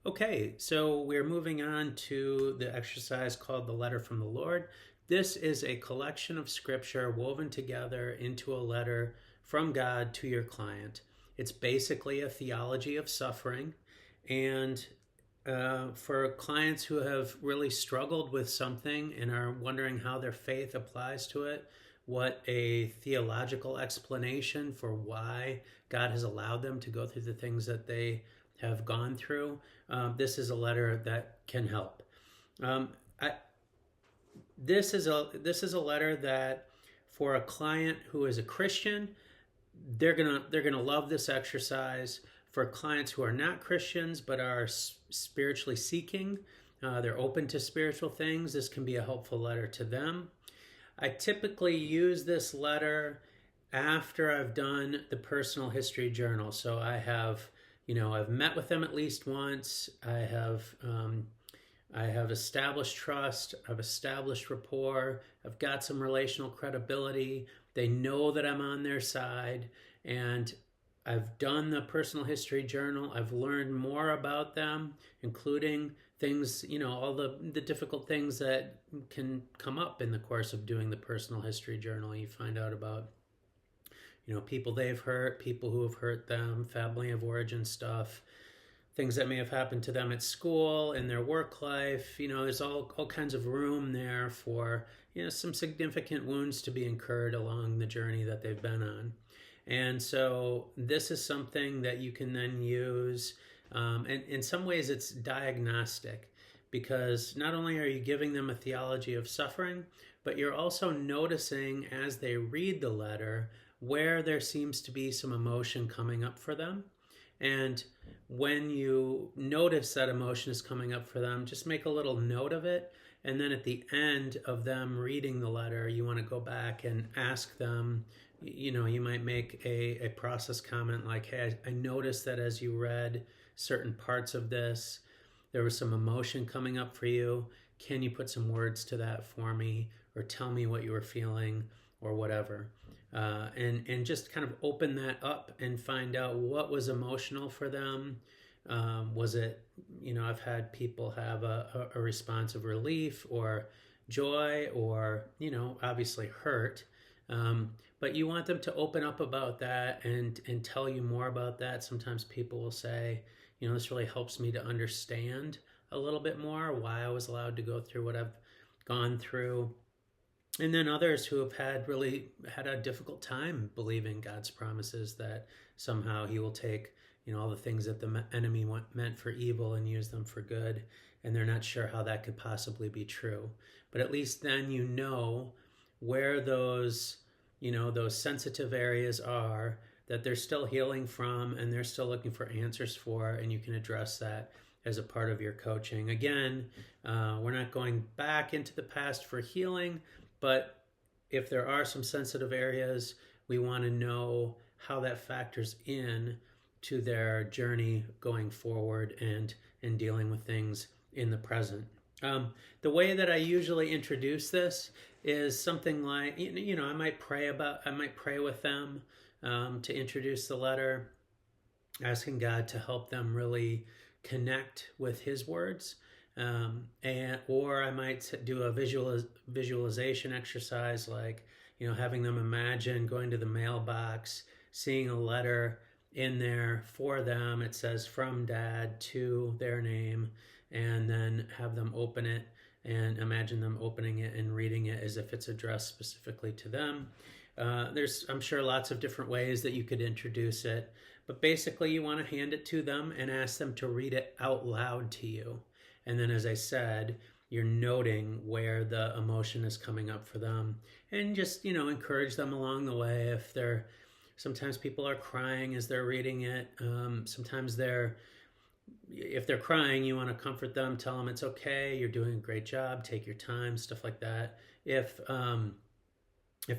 Okay, so we're moving on to the exercise called the Letter from the Lord. This is a collection of scripture woven together into a letter from God to your client. It's basically a theology of suffering. And for clients who have really struggled with something and are wondering how their faith applies to it, what a theological explanation for why God has allowed them to go through the things that they have gone through, this is a letter that can help. Um, I, this is a letter that, for a client who is a Christian, they're gonna love this exercise. For clients who are not Christians but are spiritually seeking, they're open to spiritual things, this can be a helpful letter to them. I typically use this letter after I've done the personal history journal. So I've met with them at least once. I have established trust. I've established rapport. I've got some relational credibility. They know that I'm on their side, and I've done the personal history journal. I've learned more about them, including things, all the difficult things that can come up in the course of doing the personal history journal. You find out about, people they've hurt, people who have hurt them, family of origin stuff, things that may have happened to them at school, in their work life. There's all kinds of room there for, some significant wounds to be incurred along the journey that they've been on. And so this is something that you can then use. And in some ways it's diagnostic, because not only are you giving them a theology of suffering, but you're also noticing as they read the letter where there seems to be some emotion coming up for them. And when you notice that emotion is coming up for them, just make a little note of it. And then at the end of them reading the letter, you want to go back and ask them, you might make a process comment like, hey, I noticed that as you read certain parts of this, there was some emotion coming up for you. Can you put some words to that for me, or tell me what you were feeling, or whatever? And just kind of open that up and find out what was emotional for them. Was it, I've had people have a response of relief or joy, or, obviously hurt. But you want them to open up about that and tell you more about that. Sometimes people will say, this really helps me to understand a little bit more why I was allowed to go through what I've gone through. And then others who have really had a difficult time believing God's promises, that somehow he will take, all the things that the enemy meant for evil and use them for good. And they're not sure how that could possibly be true. But at least then where those sensitive areas are that they're still healing from and they're still looking for answers for, and you can address that as a part of your coaching. Again, we're not going back into the past for healing, but if there are some sensitive areas, we want to know how that factors in to their journey going forward and dealing with things in the present. The way that I usually introduce this is something like, I might pray with them to introduce the letter, asking God to help them really connect with his words. Or I might do a visualization exercise, like, having them imagine going to the mailbox, seeing a letter in there for them. It says from Dad to their name, and then have them open it and imagine them opening it and reading it as if it's addressed specifically to them. There's, I'm sure, lots of different ways that you could introduce it, but basically you want to hand it to them and ask them to read it out loud to you. And then, as I said, you're noting where the emotion is coming up for them, and just, encourage them along the way. Sometimes people are crying as they're reading it. Sometimes if they're crying, you want to comfort them, tell them it's okay, you're doing a great job, take your time, stuff like that. If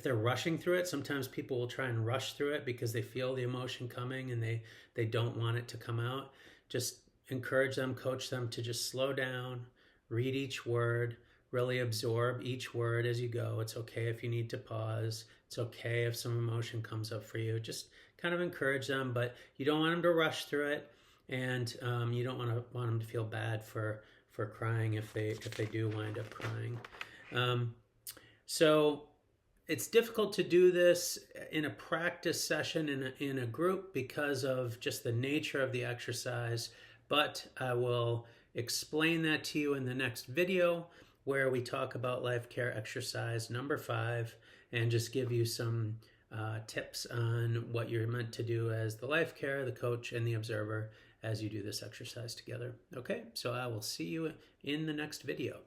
they're rushing through it, sometimes people will try and rush through it because they feel the emotion coming and they don't want it to come out. Just encourage them, coach them to just slow down, read each word, really absorb each word as you go. It's okay if you need to pause. It's okay if some emotion comes up for you. Just kind of encourage them, but you don't want them to rush through it. and you don't want them to feel bad for crying if they do wind up crying. So it's difficult to do this in a practice session in a group because of just the nature of the exercise, but I will explain that to you in the next video, where we talk about life care exercise number 5 and just give you some tips on what you're meant to do as the life care, the coach, and the observer as you do this exercise together. Okay, so I will see you in the next video.